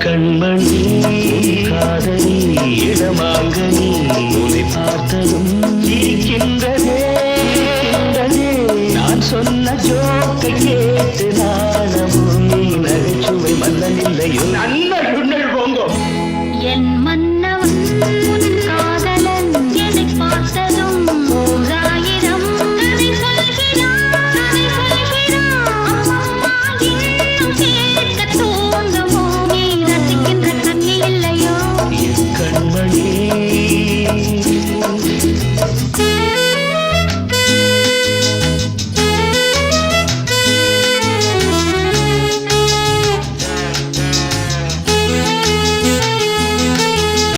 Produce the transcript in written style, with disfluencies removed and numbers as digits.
கண்மணி காதலி இடமாங்கனி உன்னை பார்த்ததும் இருக்கின்றதே நான் சொன்ன ஜோக்கை கேட்டு நான்